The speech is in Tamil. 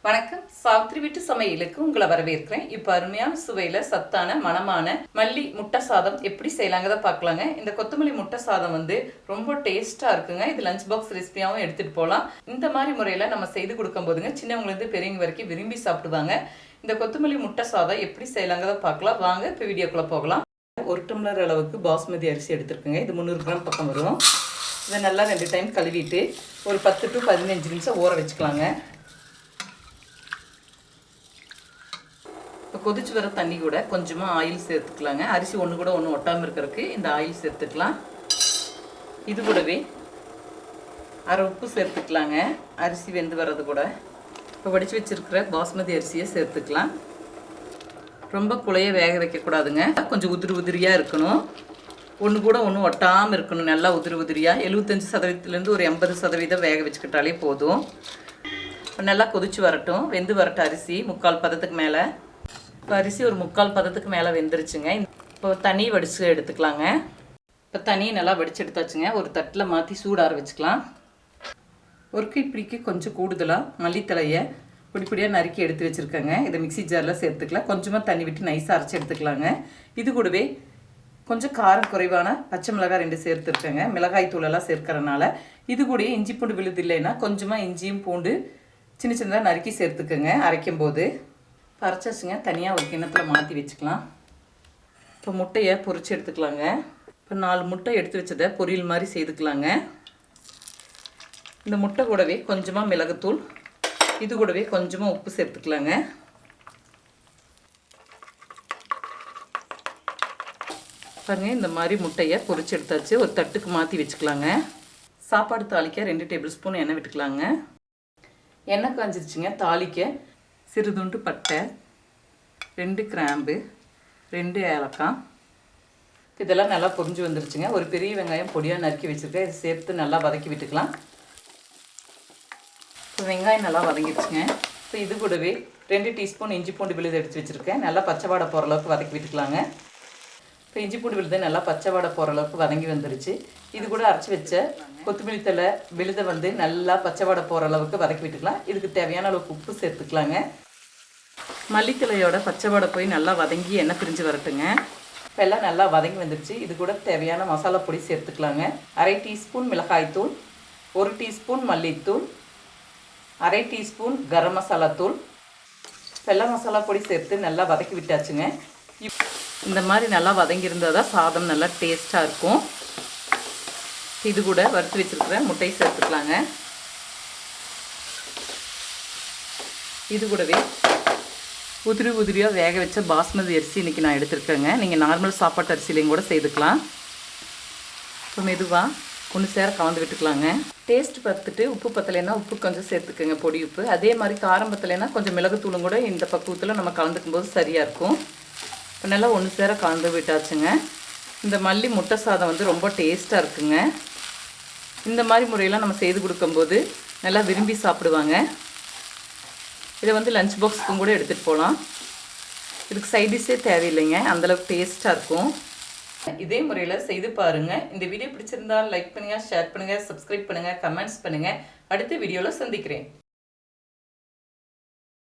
வணக்கம். சாவித்திரி வீட்டு சமையலுக்கு உங்களை வரவேற்கிறேன். இப்போ அருமையான சுவையில் சத்தான மணமான மல்லி முட்டை சாதம் எப்படி செய்யலாங்கிறத பார்க்கலாங்க. இந்த கொத்தமல்லி முட்டை சாதம் ரொம்ப டேஸ்ட்டாக இருக்குங்க. இது லஞ்ச் பாக்ஸ் ரெசிபியாகவும் எடுத்துகிட்டு போகலாம். இந்த மாதிரி முறையில் நம்ம செய்து கொடுக்கும் போதுங்க சின்னவங்கலேருந்து பெரியவங்க வரைக்கும் விரும்பி சாப்பிடுவாங்க. இந்த கொத்தமல்லி முட்டை சாதம் எப்படி செய்யலாங்கிறத பார்க்கலாம். வாங்க இப்போ வீடியோக்குள்ளே போகலாம். 1 டம்ளர் அளவுக்கு பாஸ்மதி அரிசி எடுத்துருக்குங்க. இது 300 கிராம் பக்கம் வரும். இதை நல்லா 2 டைம் கழுவிட்டு ஒரு 10 to 15 நிமிஷம் ஊற வச்சுக்கலாங்க. இப்போ கொதிச்சு வர தண்ணி கூட கொஞ்சமாக ஆயில் சேர்த்துக்கலாங்க. அரிசி ஒன்று கூட ஒன்று ஒட்டாமல் இருக்கிறதுக்கு இந்த ஆயில் சேர்த்துக்கலாம். இது கூடவே அரை உப்பு சேர்த்துக்கலாங்க. அரிசி வெந்து வர்றது கூட இப்போ வடித்து வச்சுருக்கிற பாஸ்மதி அரிசியை சேர்த்துக்கலாம். ரொம்ப குழைய வேக வைக்கக்கூடாதுங்க. கொஞ்சம் உதிரியாக இருக்கணும். ஒன்று கூட ஒன்று ஒட்டாமல் இருக்கணும். நல்லா உதிரியாக 75% ஒரு 80% வேக வச்சுக்கிட்டாலே போதும். நல்லா கொதிச்சு வரட்டும். வெந்து வரட்டும். அரிசி 3/4 பதத்துக்கு மேலே. இப்போ அரிசி ஒரு 3/4 பதத்துக்கு மேலே வெந்துருச்சுங்க. இப்போ தண்ணி வடித்து எடுத்துக்கலாங்க. இப்போ தண்ணியை நல்லா வடித்து எடுத்தாச்சுங்க. ஒரு தட்டில் மாற்றி சூடார வச்சுக்கலாம். ஒரு கைப்பிடிக்கு கொஞ்சம் கூடுதலாக மல்லித்தலையை பொடியாக நறுக்கி எடுத்து வச்சுருக்கேங்க. இதை மிக்சி ஜாரில் சேர்த்துக்கலாம். கொஞ்சமாக தண்ணி விட்டு நைஸாக அரைச்சி எடுத்துக்கலாங்க. இது கூடவே கொஞ்சம் காரம் குறைவான பச்சை மிளகாய் 2 சேர்த்துருக்கேங்க. மிளகாய் தூளெல்லாம் சேர்க்கறனால. இது கூட இஞ்சி பூண்டு விழுது இல்லைன்னா கொஞ்சமாக இஞ்சியும் பூண்டு சின்னதாக நறுக்கி சேர்த்துக்கோங்க அரைக்கும் போது. அரைச்சாச்சுங்க. தனியாக ஒரு கிண்ணத்தில் மாற்றி வச்சுக்கலாம். இப்போ முட்டையை பொரிச்சு எடுத்துக்கலாங்க. இப்போ 4 முட்டை எடுத்து வச்சதை பொரியல் மாதிரி செய்துக்கலாங்க. இந்த முட்டை கூடவே கொஞ்சமாக மிளகுத்தூள், இது கூடவே கொஞ்சமாக உப்பு சேர்த்துக்கலாங்க. பாருங்கள், இந்த மாதிரி முட்டையை பொரிச்சு எடுத்தாச்சு. ஒரு தட்டுக்கு மாற்றி வச்சுக்கலாங்க. சாப்பாடு தாளிக்க 2 டேபிள் ஸ்பூன் எண்ணெய் விட்டுக்கலாங்க. எண்ணெய் காஞ்சிருச்சுங்க. தாளிக்க சிறுதுண்டு பட்டை, 2 கிராம்பு, 2 ஏலக்காய், இதெல்லாம் நல்லா பொரிஞ்சு வந்துருச்சுங்க. ஒரு பெரிய வெங்காயம் பொடியாக நறுக்கி வச்சுருக்கேன். இதை சேர்த்து நல்லா வதக்கி விட்டுக்கலாம். இப்போ வெங்காயம் நல்லா வதங்கிடுச்சுங்க. இப்போ இது கூடவே 2 டீஸ்பூன் இஞ்சி பூண்டு விழுது எடுத்து வச்சுருக்கேன். நல்லா பச்சை வாடை போகிற அளவுக்கு வதக்கி விட்டுக்கலாங்க. இப்போ இஞ்சி பூண்டு விழுதை நல்லா பச்சை வாடை போகிற அளவுக்கு வதங்கி வந்துருச்சு. இது கூட அரைச்சி வச்ச கொத்தமல்லி தழை விழுதை நல்லா பச்சை வாடை போகிற அளவுக்கு வதக்கி விட்டுக்கலாம். இதுக்கு தேவையான அளவுக்கு உப்பு சேர்த்துக்கலாங்க. மல்லித்தலையோட பச்சை வாடை போய் நல்லா வதங்கி எண்ணெய் பிரிஞ்சு வரட்டுங்க. இப்போ எல்லாம் நல்லா வதங்கி வந்துருச்சு. இது கூட தேவையான மசாலா பொடி சேர்த்துக்கலாங்க. 1/2 டீஸ்பூன் மிளகாய்த்தூள், 1 டீஸ்பூன் மல்லித்தூள், 1/2 டீஸ்பூன் கரம் மசாலா தூள். இப்போ எல்லாம் மசாலா பொடி சேர்த்து நல்லா வதக்கி விட்டாச்சுங்க. இந்த மாதிரி நல்லா வதங்கியிருந்தால் தான் சாதம் நல்லா டேஸ்ட்டாக இருக்கும். இது கூட வறுத்து வச்சுருக்கிற முட்டையை சேர்த்துக்கலாங்க. இது கூடவே உதிரியாக வேக வச்ச பாஸ்மதி அரிசி இன்றைக்கி நான் எடுத்துருக்கேங்க. நீங்கள் நார்மல் சாப்பாட்டு அரிசிலையும் கூட செய்துக்கலாம். இப்போ மெதுவாக ஒன்று சேர கலந்து விட்டுக்கலாங்க. டேஸ்ட் பார்த்துட்டு உப்பு பத்தலைன்னா உப்பு கொஞ்சம் சேர்த்துக்கோங்க, பொடி உப்பு. அதே மாதிரி காரம் பத்தலைன்னா கொஞ்சம் மிளகுத்தூளும் கூட இந்த பக்குவத்தில் நம்ம கலந்துக்கும் போது சரியாக இருக்கும். இப்போ நல்லா ஒன்று சேர கலந்து விட்டாச்சுங்க. இந்த மல்லி முட்டை சாதம் ரொம்ப டேஸ்ட்டாக இருக்குங்க. இந்த மாதிரி முறையெல்லாம் நம்ம செய்து கொடுக்கும்போது நல்லா விரும்பி சாப்பிடுவாங்க. இதை லஞ்ச் பாக்ஸுக்கும் கூட எடுத்துகிட்டு போகலாம். இதுக்கு சைடிஷே தேவையில்லைங்க, அந்தளவுக்கு டேஸ்ட்டாக இருக்கும். இதே முறையில் செய்து பாருங்கள். இந்த வீடியோ பிடிச்சிருந்தால் லைக் பண்ணுங்கள், ஷேர் பண்ணுங்கள், சப்ஸ்கிரைப் பண்ணுங்கள், கமெண்ட்ஸ் பண்ணுங்கள். அடுத்த வீடியோவில் சந்திக்கிறேன்.